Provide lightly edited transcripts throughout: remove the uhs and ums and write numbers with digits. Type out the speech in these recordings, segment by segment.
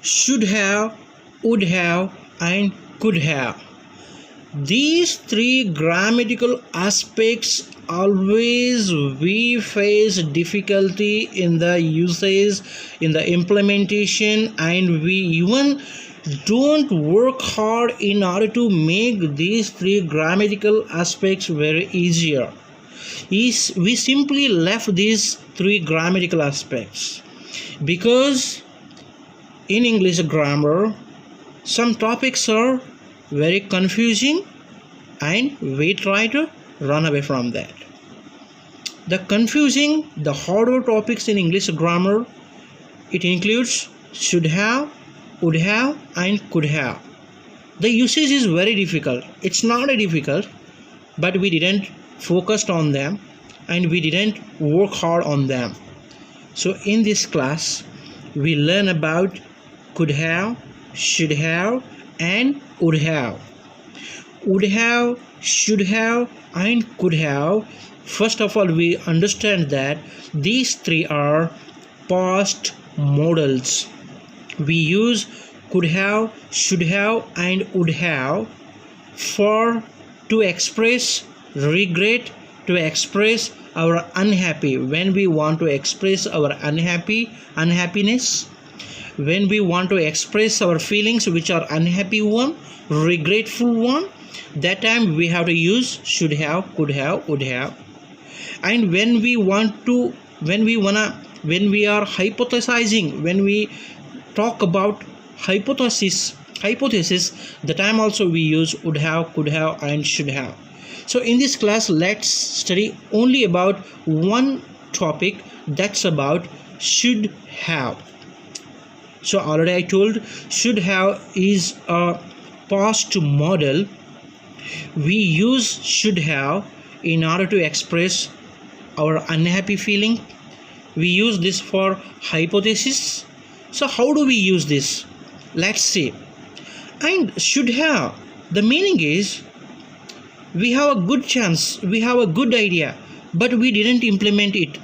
should have, would have, and could have. These three grammatical aspects always we face difficulty in the usage, in the implementation, and we even don't work hard in order to make these three grammatical aspects very easier. We simply left these three grammatical aspects because in English grammar some topics are very confusing and we try to run away from that. The confusing, the harder topics in English grammar, it includes should have, would have, and could have. The usage is very difficult. It's not a difficult, but we didn't focus on them and we didn't work hard on them. So in this class we learn about could have, should have, and would have. Would have, should have, and could have. First of all, we understand that these three are past modals. We use could have, should have, and would have to express regret, to express our unhappy. When we want to express our unhappiness, when we want to express our feelings which are unhappy one, regretful one, that time we have to use should have, could have, would have. And when we are hypothesizing, when we talk about hypothesis, the time also we use would have, could have, and should have. So in this class let's study only about one topic, that's about should have. So already I told should have is a past modal. We use should have in order to express our unhappy feeling. We use this for hypothesis. So how do we use this? Let's see. And should have, the meaning is we have a good chance, we have a good idea, but we didn't implement it.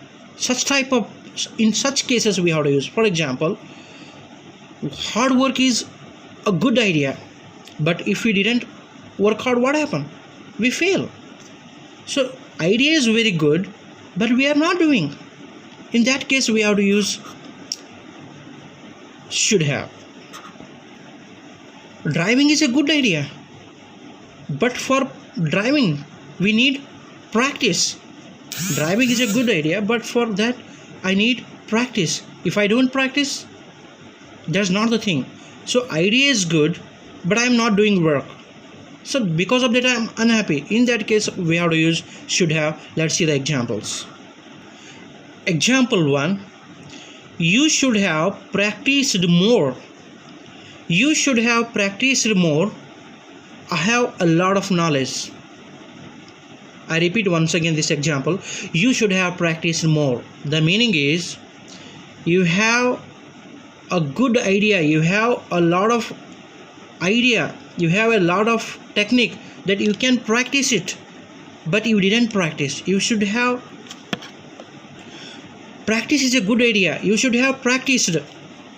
In such cases we have to use. For example, hard work is a good idea, but if we didn't work hard, what happened? We fail. So idea is very good, but we are not doing. In that case we have to use should have. Driving is a good idea, but for driving we need practice. Driving is a good idea, but for that I need practice. If I don't practice, that's not the thing. So idea is good, but I am not doing work. So because of that I am unhappy. In that case we have to use should have. Let's see the examples. Example 1. You should have practiced more. You should have practiced more. I have a lot of knowledge. I repeat once again this example. You should have practiced more. The meaning is you have a good idea, you have a lot of idea, you have a lot of technique that you can practice it, but you didn't practice. You should have. Practice is a good idea. You should have practiced,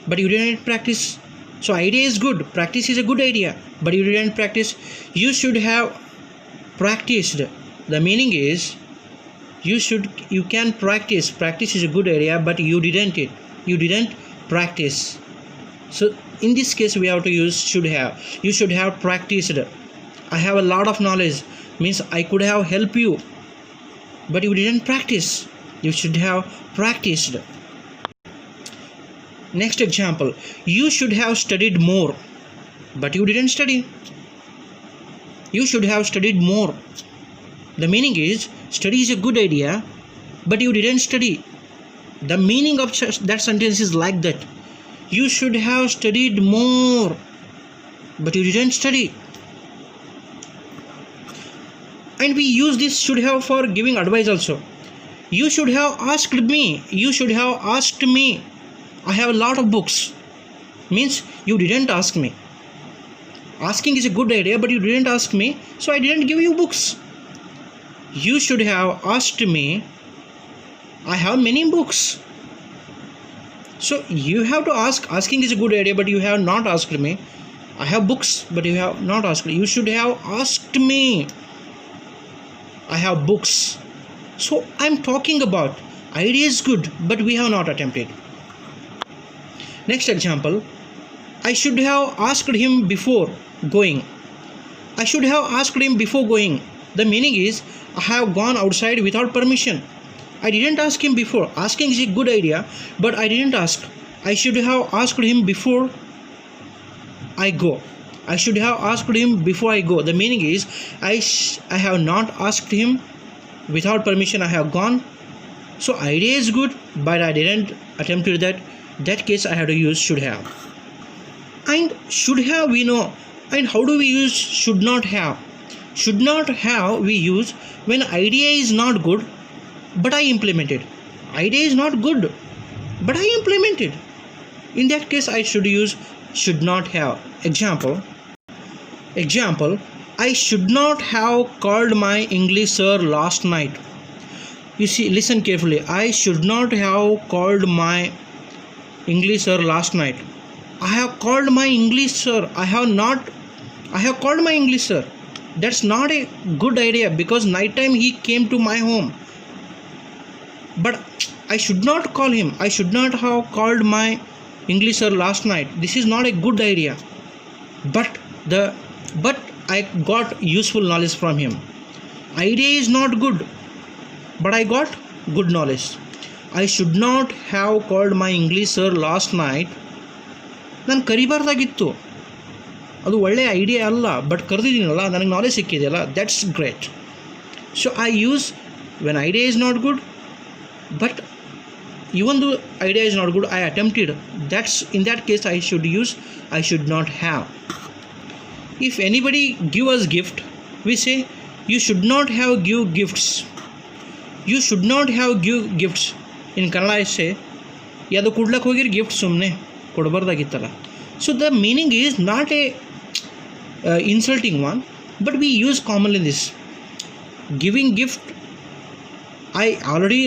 but you didn't practice. So idea is good, practice is a good idea, but you didn't practice. You should have practiced. The meaning is you can practice. Practice is a good idea, but you didn't practice. So in this case we have to use should have. You should have practiced. I have a lot of knowledge means I could have helped you, but you didn't practice. You should have practiced. Next example. You should have studied more, but you didn't study. You should have studied more. The meaning is study is a good idea, but you didn't study. The meaning of that sentence is like that. You should have studied more, but you didn't study. And we use this should have for giving advice also. You should have asked me. You should have asked me. I have a lot of books. Means you didn't ask me. Asking is a good idea, but you didn't ask me, so I didn't give you books. You should have asked me. I have many books. So you have to ask. Asking is a good idea, but you have not asked me. I have books, but you have not asked. You should have asked me. I have books. So I'm talking about idea is good, but we have not attempted. Next example, I should have asked him before going. I should have asked him before going. The meaning is I have gone outside without permission. I didn't ask him before. Asking is a good idea, but I didn't ask. I should have asked him before I go. I should have asked him before I go. The meaning is I have not asked him without permission. I have gone. So idea is good, but I didn't attempt that. That case I have to use should have. And should have we know. And how do we use should not have? Should not have we use when idea is not good, but I implemented. Idea is not good, but I implemented. In that case I should use should not have. Example, I should not have called my English sir last night. You see, listen carefully. I should not have called my English sir last night. I have called my English sir. I have called my English sir. That's not a good idea because night time he came to my home. But I should not call him. I should not have called my English sir last night. This is not a good idea. But I got useful knowledge from him. Idea is not good, but I got good knowledge. I should not have called my English sir last night. ನಾನು ಕರಿಬಾರ್ದಾಗಿತ್ತು, ಅದು ಒಳ್ಳೆಯ idea ಅಲ್ಲ, but ಕರೆದಿದ್ದೀನಲ್ಲ, ನನಗೆ knowledge ಸಿಕ್ಕಿದೆಯಲ್ಲ, that's great. So I use when idea is not good, but even though idea is not good, I attempted. That's in that case I should use I should not have. If anybody give us gift, we say you should not have give gifts. You should not have give gifts. In Kannada I say ಯಾವುದು ಕೊಡ್ಲಕ್ಕೆ ಹೋಗಿರಿ gift ಸುಮ್ಮನೆ ಕೊಡಬಾರ್ದಾಗಿತ್ತಲ್ಲ. So the meaning is not a insulting one, but we use commonly this. Giving gift, I already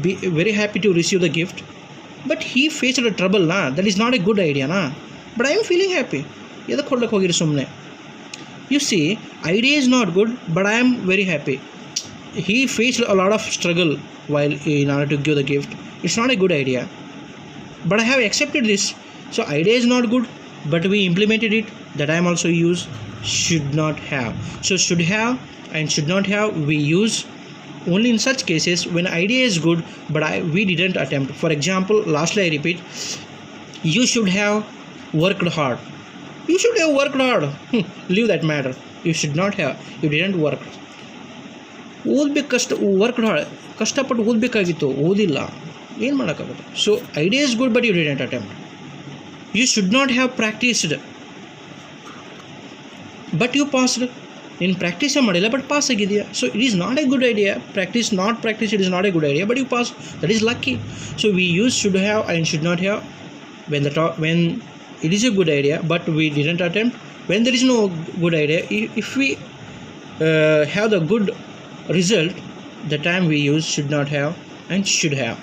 be very happy to receive the gift, but he faced a trouble na, that is not a good idea na, but I am feeling happy. Yada kodlak hogiri sumne. You see, idea is not good, but I am very happy. He faced a lot of struggle while in order to give the gift. It's not a good idea, but I have accepted this. So idea is not good, but we implemented it. That I am also use should not have. So should have and should not have we use only in such cases when idea is good, but we didn't attempt. For example, lastly I repeat, you should have worked hard. You should have worked hard. Leave that matter. You should not have. You didn't work. ಓದಬೇಕು worked hard, ಕಷ್ಟಪಟ್ಟು ಓದಬೇಕಾಗಿತ್ತು, ಓದಿಲ್ಲ, ಏನು ಮಾಡೋಕ್ಕಾಗುತ್ತೆ. So idea is good, but you didn't attempt. You should not have practised, but you passed. ನೀನು ಪ್ರಾಕ್ಟೀಸೇ ಮಾಡಿಲ್ಲ, but pass ಆಗಿದೆಯಾ. So it is not a good idea. Practice it is not a good idea, but you pass. That is lucky. So we use should have and should not have when it is a good idea, but we didn't attempt. When there is no good idea, if we have the good result, the time we use should not have and should have.